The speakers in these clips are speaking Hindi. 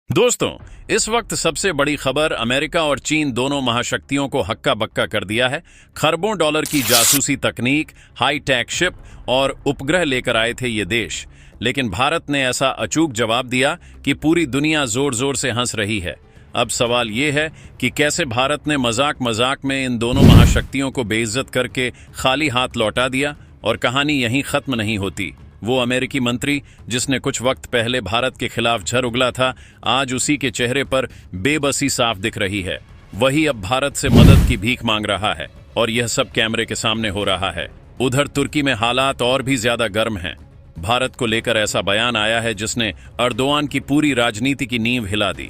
दोस्तों, इस वक्त सबसे बड़ी खबर अमेरिका और चीन दोनों महाशक्तियों को हक्का बक्का कर दिया है। खरबों डॉलर की जासूसी तकनीक, हाई टेक शिप और उपग्रह लेकर आए थे ये देश, लेकिन भारत ने ऐसा अचूक जवाब दिया कि पूरी दुनिया जोर जोर से हंस रही है। अब सवाल ये है कि कैसे भारत ने मजाक मजाक में इन दोनों महाशक्तियों को बेइज्जत करके खाली हाथ लौटा दिया। और कहानी यहीं खत्म नहीं होती। वो अमेरिकी मंत्री जिसने कुछ वक्त पहले भारत के खिलाफ झर उगला था, आज उसी के चेहरे पर बेबसी साफ दिख रही है। वही अब भारत से मदद की भीख मांग रहा है और यह सब कैमरे के सामने हो रहा है। उधर तुर्की में हालात और भी ज्यादा गर्म हैं। भारत को लेकर ऐसा बयान आया है जिसने अर्दोआन की पूरी राजनीति की नींव हिला दी।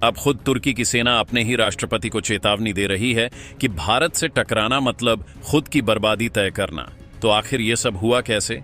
अब खुद तुर्की की सेना अपने ही राष्ट्रपति को चेतावनी दे रही है कि भारत से टकराना मतलब खुद की बर्बादी तय करना। तो आखिर ये सब हुआ कैसे?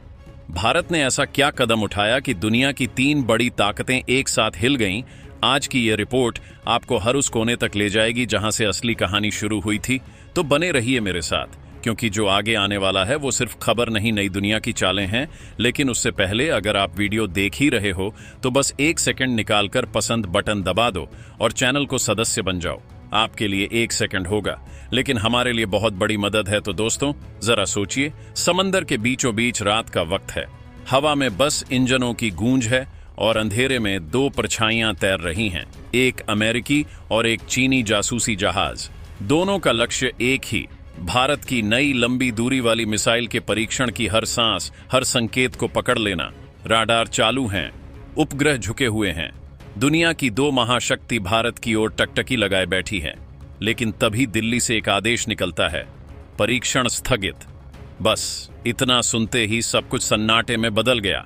भारत ने ऐसा क्या कदम उठाया कि दुनिया की तीन बड़ी ताकतें एक साथ हिल गईं? आज की ये रिपोर्ट आपको हर उस कोने तक ले जाएगी जहां से असली कहानी शुरू हुई थी। तो बने रहिए मेरे साथ, क्योंकि जो आगे आने वाला है वो सिर्फ खबर नहीं, नई दुनिया की चालें हैं। लेकिन उससे पहले अगर आप वीडियो देख ही रहे हो तो बस 1 सेकंड निकालकर पसंद बटन दबा दो और चैनल को सदस्य बन जाओ। आपके लिए 1 सेकंड होगा, लेकिन हमारे लिए बहुत बड़ी मदद है। तो दोस्तों, जरा सोचिए, समंदर के बीचों बीच रात का वक्त है, हवा में बस इंजनों की गूंज है और अंधेरे में दो परछाइयां तैर रही हैं, एक अमेरिकी और एक चीनी जासूसी जहाज। दोनों का लक्ष्य एक ही, भारत की नई लंबी दूरी वाली मिसाइल के परीक्षण की हर सांस, हर संकेत को पकड़ लेना। राडार चालू हैं, उपग्रह झुके हुए हैं। दुनिया की दो महाशक्ति भारत की ओर टकटकी लगाए बैठी है। लेकिन तभी दिल्ली से एक आदेश निकलता है, परीक्षण स्थगित। बस इतना सुनते ही सब कुछ सन्नाटे में बदल गया।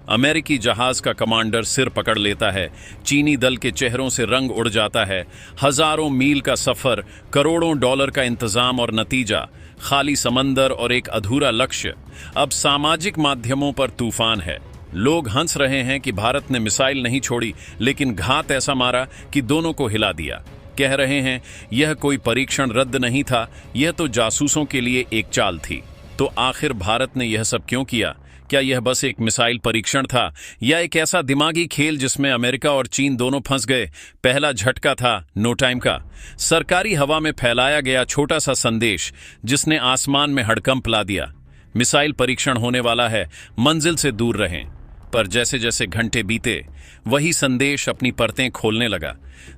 अमेरिकी जहाज का कमांडर सिर पकड़ लेता है, चीनी दल के चेहरों से रंग उड़ जाता है। हजारों मील का सफर, करोड़ों डॉलर का इंतजाम और नतीजा खाली समंदर और एक अधूरा लक्ष्य। अब सामाजिक माध्यमों पर तूफान है। लोग हंस रहे हैं कि भारत ने मिसाइल नहीं छोड़ी, लेकिन घात ऐसा मारा कि दोनों को हिला दिया। कह रहे हैं यह कोई परीक्षण रद्द नहीं था, यह तो जासूसों के लिए एक चाल थी। तो आखिर भारत ने यह सब क्यों किया? क्या यह बस एक मिसाइल परीक्षण था या एक ऐसा दिमागी खेल जिसमें अमेरिका और चीन दोनों फंस गए? पहला झटका था नो टाइम का, सरकारी हवा में फैलाया गया छोटा सा संदेश जिसने आसमान में हड़कंप ला दिया। मिसाइल परीक्षण होने वाला है, मंजिल से दूर रहें। पर जैसे जैसे घंटे बीते, वही संदेश अपनी परतें खोलने लगा।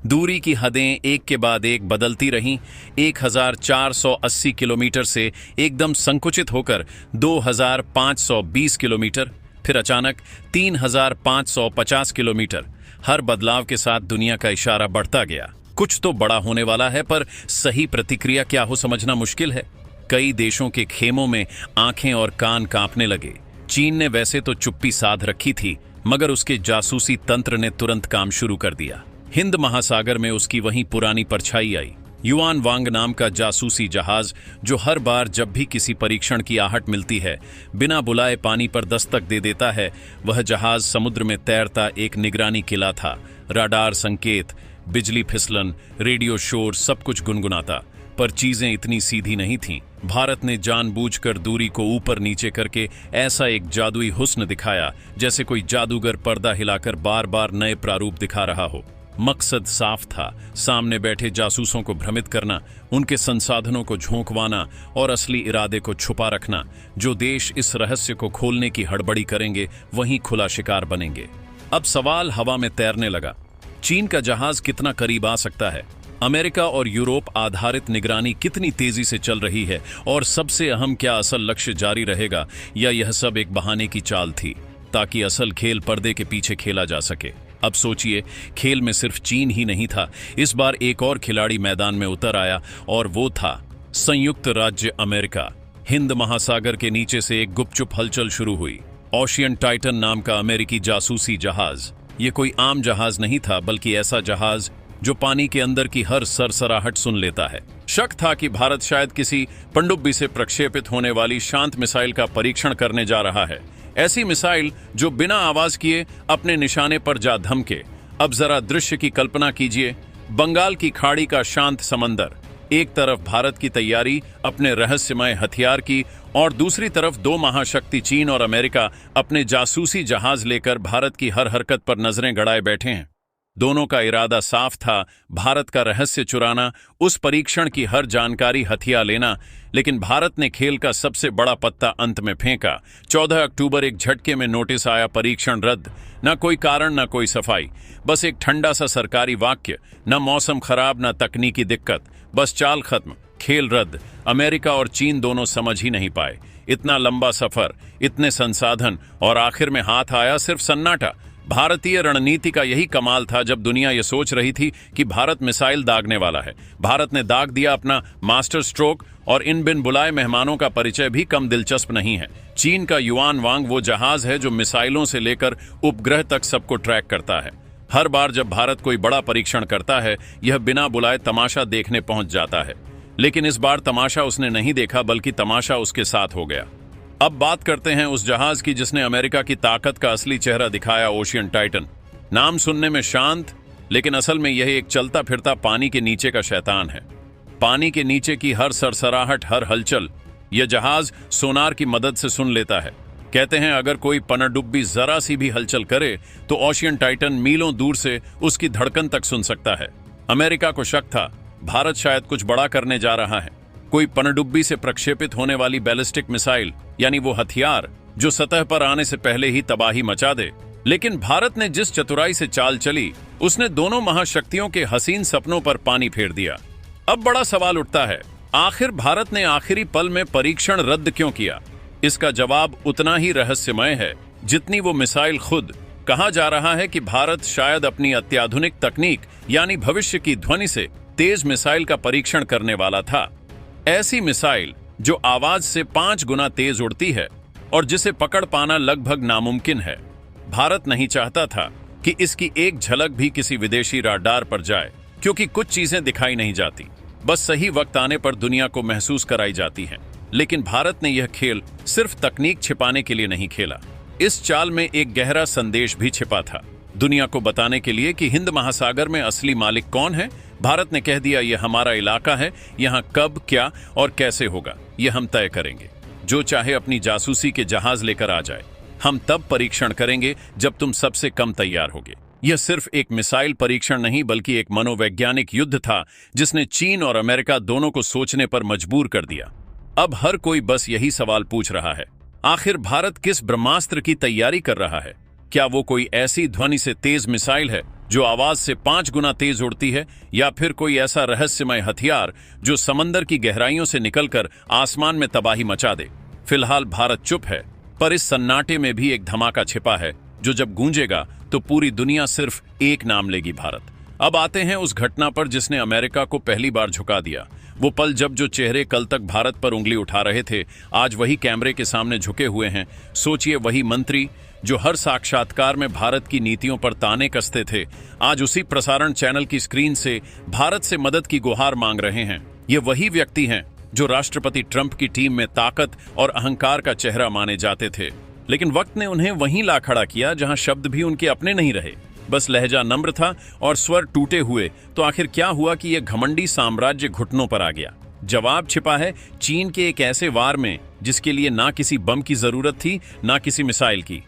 दूरी की हदें एक के बाद एक बदलती रहीं। 1480 किलोमीटर से एकदम संकुचित होकर 2520 किलोमीटर, फिर अचानक 3550 किलोमीटर। हर बदलाव के साथ दुनिया का इशारा बढ़ता गया, कुछ तो बड़ा होने वाला है। पर सही प्रतिक्रिया क्या हो समझना मुश्किल है। कई देशों के खेमों में आंखें और कान कांपने लगे। चीन ने वैसे तो चुप्पी साध रखी थी, मगर उसके जासूसी तंत्र ने तुरंत काम शुरू कर दिया। हिंद महासागर में उसकी वही पुरानी परछाई आई, युआन वांग नाम का जासूसी जहाज, जो हर बार जब भी किसी परीक्षण की आहट मिलती है, बिना बुलाए पानी पर दस्तक दे देता है। वह जहाज समुद्र में तैरता एक निगरानी किला था। राडार संकेत, बिजली फिसलन, रेडियो शोर, सब कुछ गुनगुनाता। पर चीजें इतनी सीधी नहीं थीं। भारत ने जानबूझकर दूरी को ऊपर नीचे करके ऐसा एक जादुई हुस्न दिखाया, जैसे कोई जादूगर पर्दा हिलाकर बार बार नए प्रारूप दिखा रहा हो। मकसद साफ था, सामने बैठे जासूसों को भ्रमित करना, उनके संसाधनों को झोंकवाना और असली इरादे को छुपा रखना। जो देश इस रहस्य को खोलने की हड़बड़ी करेंगे, वहीं खुला शिकार बनेंगे। अब सवाल हवा में तैरने लगा, चीन का जहाज कितना करीब आ सकता है? अमेरिका और यूरोप आधारित निगरानी कितनी तेजी से चल रही है? और सबसे अहम, क्या असल लक्ष्य जारी रहेगा या यह सब एक बहाने की चाल थी ताकि असल खेल पर्दे के पीछे खेला जा सके? अब सोचिए, खेल में सिर्फ चीन ही नहीं था। इस बार एक और खिलाड़ी मैदान में उतर आया और वो था संयुक्त राज्य अमेरिका। हिंद महासागर के नीचे से एक गुपचुप हलचल शुरू हुई। ओशियन टाइटन नाम का अमेरिकी जासूसी जहाज। ये कोई आम जहाज नहीं था, बल्कि ऐसा जहाज जो पानी के अंदर की हर सरसराहट सुन लेता है। शक था कि भारत शायद किसी पनडुब्बी से प्रक्षेपित होने वाली शांत मिसाइल का परीक्षण करने जा रहा है। ऐसी मिसाइल जो बिना आवाज किए अपने निशाने पर जा धमके। अब जरा दृश्य की कल्पना कीजिए, बंगाल की खाड़ी का शांत समंदर, एक तरफ भारत की तैयारी अपने रहस्यमय हथियार की, और दूसरी तरफ दो महाशक्ति चीन और अमेरिका अपने जासूसी जहाज लेकर भारत की हर हरकत पर नजरें गड़ाए बैठे हैं। दोनों का इरादा साफ था, भारत का रहस्य चुराना, उस परीक्षण की हर जानकारी हथिया लेना। लेकिन भारत ने खेल का सबसे बड़ा पत्ता अंत में फेंका। 14 अक्टूबर एक झटके में नोटिस आया, परीक्षण रद्द। न कोई कारण, न कोई सफाई, बस एक ठंडा सा सरकारी वाक्य। न मौसम खराब, न तकनीकी दिक्कत, बस चाल खत्म, खेल रद्द। अमेरिका और चीन दोनों समझ ही नहीं पाए। इतना लंबा सफर, इतने संसाधन, और आखिर में हाथ आया सिर्फ सन्नाटा। भारतीय रणनीति का यही कमाल था। जब दुनिया ये सोच रही थी कि भारत मिसाइल दागने वाला है, भारत ने दाग दिया अपना मास्टर स्ट्रोक। और इन बिन बुलाए मेहमानों का परिचय भी कम दिलचस्प नहीं है। चीन का युआन वांग वो जहाज है जो मिसाइलों से लेकर उपग्रह तक सबको ट्रैक करता है। हर बार जब भारत कोई बड़ा परीक्षण करता है, यह बिना बुलाए तमाशा देखने पहुंच जाता है। लेकिन इस बार तमाशा उसने नहीं देखा, बल्कि तमाशा उसके साथ हो गया। अब बात करते हैं उस जहाज की जिसने अमेरिका की ताकत का असली चेहरा दिखाया, ओशियन टाइटन। नाम सुनने में शांत, लेकिन असल में यह एक चलता फिरता पानी के नीचे का शैतान है। पानी के नीचे की हर सरसराहट, हर हलचल यह जहाज सोनार की मदद से सुन लेता है। कहते हैं अगर कोई पनडुब्बी जरा सी भी हलचल करे तो ओशियन टाइटन मीलों दूर से उसकी धड़कन तक सुन सकता है। अमेरिका को शक था भारत शायद कुछ बड़ा करने जा रहा है, कोई पनडुब्बी से प्रक्षेपित होने वाली बैलिस्टिक मिसाइल, यानी वो हथियार जो सतह पर आने से पहले ही तबाही मचा दे। लेकिन भारत ने जिस चतुराई से चाल चली, उसने दोनों महाशक्तियों के हसीन सपनों पर पानी फेर दिया। अब बड़ा सवाल उठता है, आखिर भारत ने आखिरी पल में परीक्षण रद्द क्यों किया? इसका जवाब उतना ही रहस्यमय है जितनी वो मिसाइल खुद। कहा जा रहा है कि भारत शायद अपनी अत्याधुनिक तकनीक यानी भविष्य की ध्वनि से तेज मिसाइल का परीक्षण करने वाला था। ऐसी मिसाइल जो आवाज से 5 गुना तेज उड़ती है और जिसे पकड़ पाना लगभग नामुमकिन है। भारत नहीं चाहता था कि इसकी एक झलक भी किसी विदेशी राडार पर जाए, क्योंकि कुछ चीजें दिखाई नहीं जाती, बस सही वक्त आने पर दुनिया को महसूस कराई जाती हैं। लेकिन भारत ने यह खेल सिर्फ तकनीक छिपाने के लिए नहीं खेला। इस चाल में एक गहरा संदेश भी छिपा था, दुनिया को बताने के लिए कि हिंद महासागर में असली मालिक कौन है। भारत ने कह दिया, यह हमारा इलाका है, यहां कब, क्या और कैसे होगा यह हम तय करेंगे। जो चाहे अपनी जासूसी के जहाज लेकर आ जाए, हम तब परीक्षण करेंगे जब तुम सबसे कम तैयार होगे। यह सिर्फ एक मिसाइल परीक्षण नहीं, बल्कि एक मनोवैज्ञानिक युद्ध था जिसने चीन और अमेरिका दोनों को सोचने पर मजबूर कर दिया। अब हर कोई बस यही सवाल पूछ रहा है, आखिर भारत किस ब्रह्मास्त्र की तैयारी कर रहा है? क्या वो कोई ऐसी ध्वनि से तेज मिसाइल है जो आवाज से 5 गुना तेज उड़ती है, या फिर कोई ऐसा रहस्यमय हथियार जो समंदर की गहराइयों से निकलकर आसमान में तबाही मचा दे? फिलहाल भारत चुप है, पर इस सन्नाटे में भी एक धमाका छिपा है जो जब गूंजेगा तो पूरी दुनिया सिर्फ एक नाम लेगी, भारत। अब आते हैं उस घटना पर जिसने अमेरिका को पहली बार झुका दिया। वो पल जब जो चेहरे कल तक भारत पर उंगली उठा रहे थे, आज वही कैमरे के सामने झुके हुए हैं। सोचिए, वही मंत्री जो हर साक्षात्कार में भारत की नीतियों पर ताने कसते थे, आज उसी प्रसारण चैनल की स्क्रीन से भारत से मदद की गुहार मांग रहे हैं। ये वही व्यक्ति हैं जो राष्ट्रपति ट्रंप की टीम में ताकत और अहंकार का चेहरा माने जाते थे। लेकिन वक्त ने उन्हें वहीं ला खड़ा किया जहां शब्द भी उनके अपने नहीं रहे, बस लहजा नम्र था और स्वर टूटे हुए। तो आखिर क्या हुआ कि यह घमंडी साम्राज्य घुटनों पर आ गया? जवाब छिपा है चीन के एक ऐसे वार में जिसके लिए ना किसी बम की जरूरत थी, ना किसी मिसाइल की।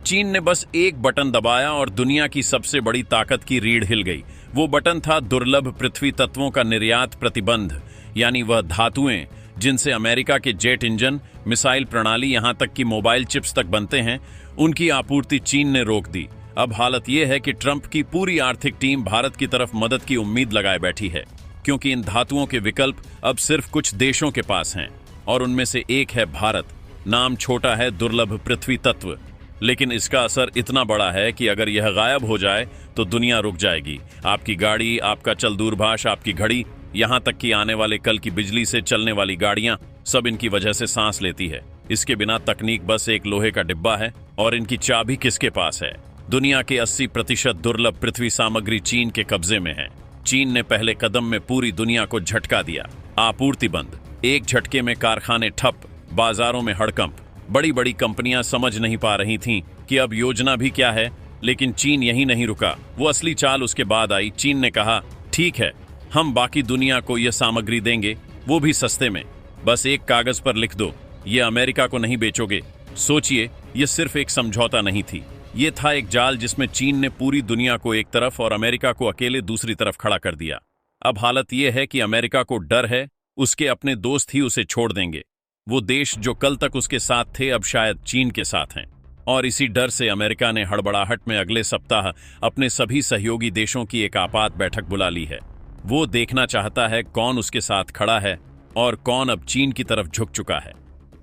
चीन ने बस एक बटन दबाया और दुनिया की सबसे बड़ी ताकत की रीढ़ हिल गई। वो बटन था दुर्लभ पृथ्वी तत्वों का निर्यात प्रतिबंध, यानी वह धातुएं जिनसे अमेरिका के जेट इंजन, मिसाइल प्रणाली, यहां तक कि मोबाइल चिप्स तक बनते हैं, उनकी आपूर्ति चीन ने रोक दी। अब हालत यह है कि ट्रंप की पूरी आर्थिक टीम भारत की तरफ मदद की उम्मीद लगाए बैठी है, क्योंकि इन धातुओं के विकल्प अब सिर्फ कुछ देशों के पास हैं और उनमें से एक है भारत। नाम छोटा है, दुर्लभ पृथ्वी तत्व, लेकिन इसका असर इतना बड़ा है कि अगर यह गायब हो जाए तो दुनिया रुक जाएगी। आपकी गाड़ी, आपका चल दूरभाष, आपकी घड़ी, यहां तक कि आने वाले कल की बिजली से चलने वाली गाड़ियां, सब इनकी वजह से सांस लेती है। इसके बिना तकनीक बस एक लोहे का डिब्बा है और इनकी चाबी किसके पास है? दुनिया के 80% दुर्लभ पृथ्वी सामग्री चीन के कब्जे में है। चीन ने पहले कदम में पूरी दुनिया को झटका दिया। आपूर्ति बंद, एक झटके में कारखाने ठप, बाजारों में हड़कंप। बड़ी बड़ी कंपनियां समझ नहीं पा रही थीं कि अब योजना भी क्या है। लेकिन चीन यहीं नहीं रुका, वो असली चाल उसके बाद आई। चीन ने कहा, ठीक है, हम बाकी दुनिया को यह सामग्री देंगे, वो भी सस्ते में। बस एक कागज पर लिख दो, ये अमेरिका को नहीं बेचोगे। सोचिए, ये सिर्फ एक समझौता नहीं थी, ये था एक जाल जिसमें चीन ने पूरी दुनिया को एक तरफ और अमेरिका को अकेले दूसरी तरफ खड़ा कर दिया। अब हालत यह है कि अमेरिका को डर है उसके अपने दोस्त ही उसे छोड़ देंगे। वो देश जो कल तक उसके साथ थे अब शायद चीन के साथ हैं, और इसी डर से अमेरिका ने हड़बड़ाहट में अगले सप्ताह अपने सभी सहयोगी देशों की एक आपात बैठक बुला ली है। वो देखना चाहता है कौन उसके साथ खड़ा है और कौन अब चीन की तरफ झुक चुका है।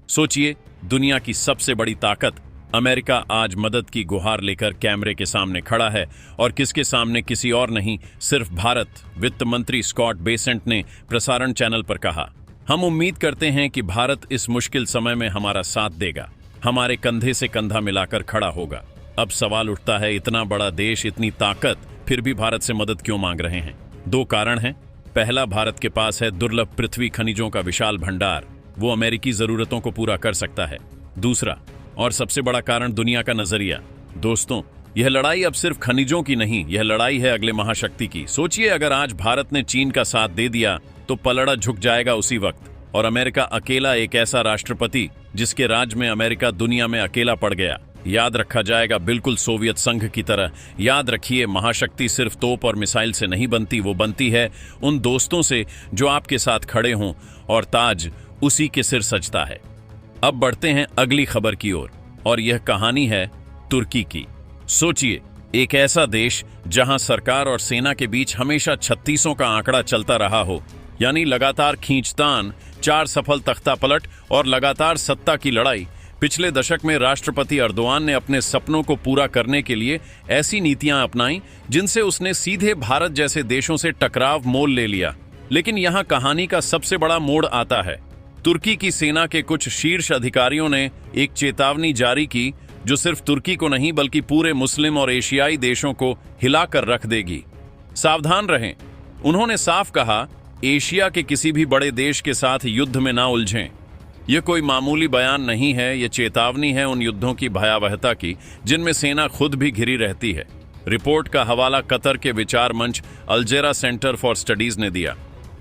सोचिए, दुनिया की सबसे बड़ी ताकत अमेरिका आज मदद की गुहार लेकर कैमरे के सामने खड़ा है, और किसके सामने? किसी और नहीं, सिर्फ भारत। वित्त मंत्री स्कॉट बेसेंट ने प्रसारण चैनल पर कहा, हम उम्मीद करते हैं कि भारत इस मुश्किल समय में हमारा साथ देगा, हमारे कंधे से कंधा मिलाकर खड़ा होगा। अब सवाल उठता है, इतना बड़ा देश, इतनी ताकत, फिर भी भारत से मदद क्यों मांग रहे हैं? दो कारण हैं। पहला, भारत के पास है दुर्लभ पृथ्वी खनिजों का विशाल भंडार, वो अमेरिकी जरूरतों को पूरा कर सकता है। दूसरा और सबसे बड़ा कारण, दुनिया का नजरिया। दोस्तों, यह लड़ाई अब सिर्फ खनिजों की नहीं, यह लड़ाई है अगले महाशक्ति की। सोचिए, अगर आज भारत ने चीन का साथ दे दिया तो पलड़ा झुक जाएगा उसी वक्त, और अमेरिका अकेला, एक ऐसा राष्ट्रपति जिसके राज में अमेरिका दुनिया में अकेला पड़ गया, याद रखा जाएगा, बिल्कुल सोवियत संघ की तरह। याद रखिए, महाशक्ति सिर्फ तोप और मिसाइल से नहीं बनती, वो बनती है उन दोस्तों से जो आपके साथ खड़े हों, और ताज उसी के सिर सजता है। अब बढ़ते हैं अगली खबर की ओर, और यह कहानी है तुर्की की। सोचिए, एक ऐसा देश जहां सरकार और सेना के बीच हमेशा 3600 का आंकड़ा चलता रहा हो, यानी लगातार खींचतान, 4 सफल तख्तापलट और लगातार सत्ता की लड़ाई। पिछले दशक में राष्ट्रपति अर्दोआन ने अपने सपनों को पूरा करने के लिए ऐसी नीतियां अपनाई जिनसे उसने सीधे भारत जैसे देशों से टकराव मोल ले लिया। लेकिन यहां कहानी का सबसे बड़ा मोड़ आता है। तुर्की की सेना के कुछ शीर्ष अधिकारियों ने एक चेतावनी जारी की जो सिर्फ तुर्की को नहीं बल्कि पूरे मुस्लिम और एशियाई देशों को हिलाकर रख देगी। सावधान रहें, उन्होंने साफ कहा, एशिया के किसी भी बड़े देश के साथ युद्ध में ना उलझें। यह कोई मामूली बयान नहीं है, यह चेतावनी है उन युद्धों की भयावहता की जिनमें सेना खुद भी घिरी रहती है। रिपोर्ट का हवाला कतर के विचार मंच अल्जेरा सेंटर फॉर स्टडीज ने दिया।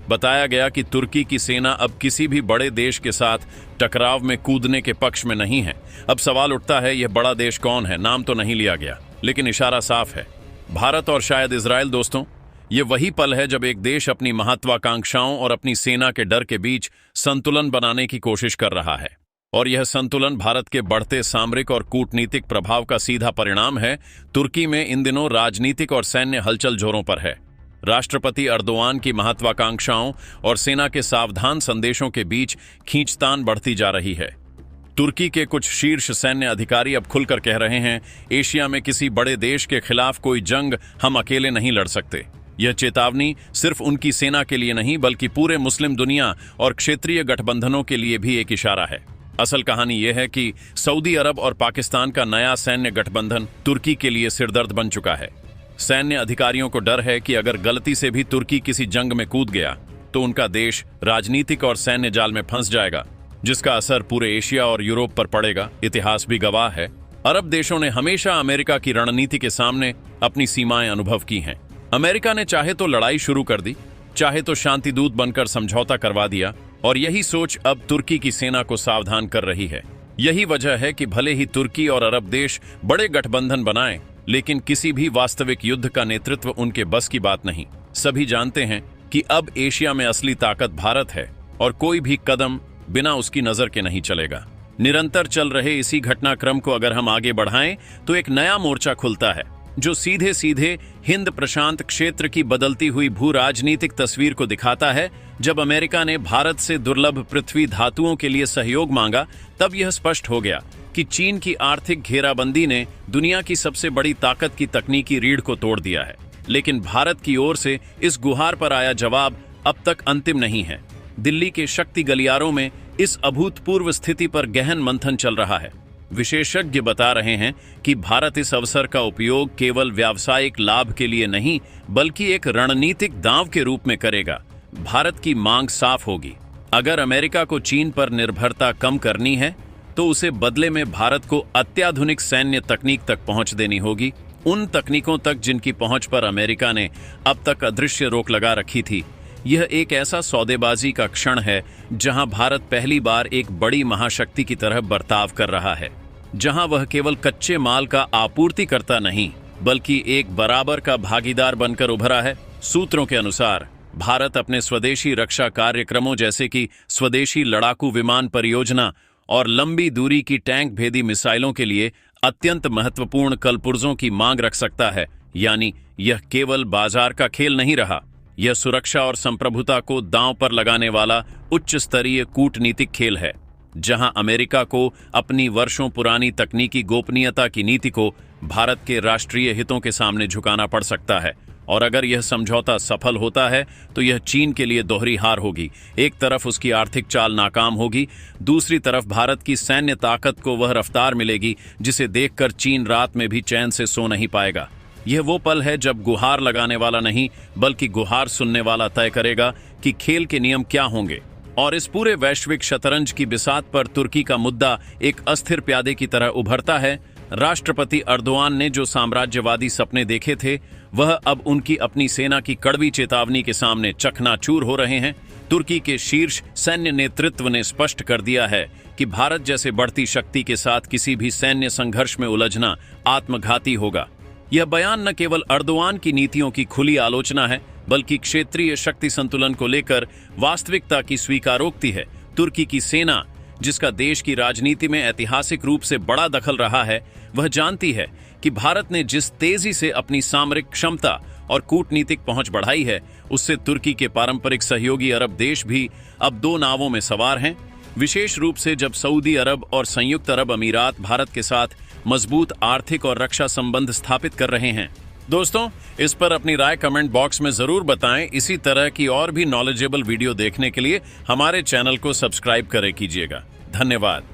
बताया गया कि तुर्की की सेना अब किसी भी बड़े देश के साथ टकराव में कूदने के पक्ष में नहीं है। अब सवाल उठता है, यह बड़ा देश कौन है? नाम तो नहीं लिया गया, लेकिन इशारा साफ है, भारत और शायद इजराइल। दोस्तों, ये वही पल है जब एक देश अपनी महत्वाकांक्षाओं और अपनी सेना के डर के बीच संतुलन बनाने की कोशिश कर रहा है, और यह संतुलन भारत के बढ़ते सामरिक और कूटनीतिक प्रभाव का सीधा परिणाम है। तुर्की में इन दिनों राजनीतिक और सैन्य हलचल जोरों पर है। राष्ट्रपति अर्दोआन की महत्वाकांक्षाओं और सेना के सावधान संदेशों के बीच खींचतान बढ़ती जा रही है। तुर्की के कुछ शीर्ष सैन्य अधिकारी अब खुलकर कह रहे हैं, एशिया में किसी बड़े देश के खिलाफ कोई जंग हम अकेले नहीं लड़ सकते। यह चेतावनी सिर्फ उनकी सेना के लिए नहीं बल्कि पूरे मुस्लिम दुनिया और क्षेत्रीय गठबंधनों के लिए भी एक इशारा है। असल कहानी यह है कि सऊदी अरब और पाकिस्तान का नया सैन्य गठबंधन तुर्की के लिए सिरदर्द बन चुका है। सैन्य अधिकारियों को डर है कि अगर गलती से भी तुर्की किसी जंग में कूद गया तो उनका देश राजनीतिक और सैन्य जाल में फंस जाएगा, जिसका असर पूरे एशिया और यूरोप पर पड़ेगा। इतिहास भी गवाह है, अरब देशों ने हमेशा अमेरिका की रणनीति के सामने अपनी सीमाएं अनुभव की हैं। अमेरिका ने चाहे तो लड़ाई शुरू कर दी, चाहे तो शांति दूत बनकर समझौता करवा दिया, और यही सोच अब तुर्की की सेना को सावधान कर रही है। यही वजह है कि भले ही तुर्की और अरब देश बड़े गठबंधन बनाएं, लेकिन किसी भी वास्तविक युद्ध का नेतृत्व उनके बस की बात नहीं। सभी जानते हैं कि अब एशिया में असली ताकत भारत है, और कोई भी कदम बिना उसकी नजर के नहीं चलेगा। निरंतर चल रहे इसी घटनाक्रम को अगर हम आगे बढ़ाएं तो एक नया मोर्चा खुलता है जो सीधे सीधे हिंद प्रशांत क्षेत्र की बदलती हुई भू राजनीतिक तस्वीर को दिखाता है। जब अमेरिका ने भारत से दुर्लभ पृथ्वी धातुओं के लिए सहयोग मांगा, तब यह स्पष्ट हो गया कि चीन की आर्थिक घेराबंदी ने दुनिया की सबसे बड़ी ताकत की तकनीकी रीढ़ को तोड़ दिया है। लेकिन भारत की ओर से इस गुहार पर आया जवाब अब तक अंतिम नहीं है। दिल्ली के शक्ति गलियारों में इस अभूतपूर्व स्थिति पर गहन मंथन चल रहा है। विशेषज्ञ बता रहे हैं कि भारत इस अवसर का उपयोग केवल व्यावसायिक लाभ के लिए नहीं बल्कि एक रणनीतिक दांव के रूप में करेगा। भारत की मांग साफ होगी, अगर अमेरिका को चीन पर निर्भरता कम करनी है तो उसे बदले में भारत को अत्याधुनिक सैन्य तकनीक तक पहुंच देनी होगी, उन तकनीकों तक जिनकी पहुंच पर अमेरिका ने अब तक अदृश्य रोक लगा रखी थी। यह एक ऐसा सौदेबाजी का क्षण है जहां भारत पहली बार एक बड़ी महाशक्ति की तरह बर्ताव कर रहा है। जहां वह केवल कच्चे माल का आपूर्तिकर्ता नहीं बल्कि एक बराबर का भागीदार बनकर उभरा है। सूत्रों के अनुसार भारत अपने स्वदेशी रक्षा कार्यक्रमों जैसे कि स्वदेशी लड़ाकू विमान परियोजना और लंबी दूरी की टैंक भेदी मिसाइलों के लिए अत्यंत महत्वपूर्ण कलपुर्जों की मांग रख सकता है। यानी यह केवल बाजार का खेल नहीं रहा, यह सुरक्षा और संप्रभुता को दांव पर लगाने वाला उच्च स्तरीय कूटनीतिक खेल है, जहां अमेरिका को अपनी वर्षों पुरानी तकनीकी गोपनीयता की नीति को भारत के राष्ट्रीय हितों के सामने झुकाना पड़ सकता है। और अगर यह समझौता सफल होता है तो यह चीन के लिए दोहरी हार होगी। एक तरफ उसकी आर्थिक चाल नाकाम होगी, दूसरी तरफ भारत की सैन्य ताकत को वह रफ्तार मिलेगी जिसे देखकर चीन रात में भी चैन से सो नहीं पाएगा। यह वो पल है जब गुहार लगाने वाला नहीं बल्कि गुहार सुनने वाला तय करेगा कि खेल के नियम क्या होंगे। और इस पूरे वैश्विक शतरंज की बिसात पर तुर्की का मुद्दा एक अस्थिर प्यादे की तरह उभरता है। राष्ट्रपति अर्दोआन ने जो साम्राज्यवादी सपने देखे थे वह अब उनकी अपनी सेना की कड़वी चेतावनी के सामने चकनाचूर हो रहे हैं। तुर्की के शीर्ष सैन्य नेतृत्व ने स्पष्ट कर दिया है कि भारत जैसे बढ़ती शक्ति के साथ किसी भी सैन्य संघर्ष में उलझना आत्मघाती होगा। यह बयान न केवल अर्दोआन की नीतियों की खुली आलोचना है बल्कि क्षेत्रीय शक्ति संतुलन को लेकर वास्तविकता की स्वीकारोक्ति है। तुर्की की सेना, जिसका देश की राजनीति में ऐतिहासिक रूप से बड़ा दखल रहा है, वह जानती है कि भारत ने जिस तेजी से अपनी सामरिक क्षमता और कूटनीतिक पहुंच बढ़ाई है, उससे तुर्की के पारंपरिक सहयोगी अरब देश भी अब दो नावों में सवार हैं। विशेष रूप से जब सऊदी अरब और संयुक्त अरब अमीरात भारत के साथ मजबूत आर्थिक और रक्षा संबंध स्थापित कर रहे हैं। दोस्तों, इस पर अपनी राय कमेंट बॉक्स में जरूर बताएं। इसी तरह की और भी नॉलेजेबल वीडियो देखने के लिए हमारे चैनल को सब्सक्राइब करें कीजिएगा। धन्यवाद।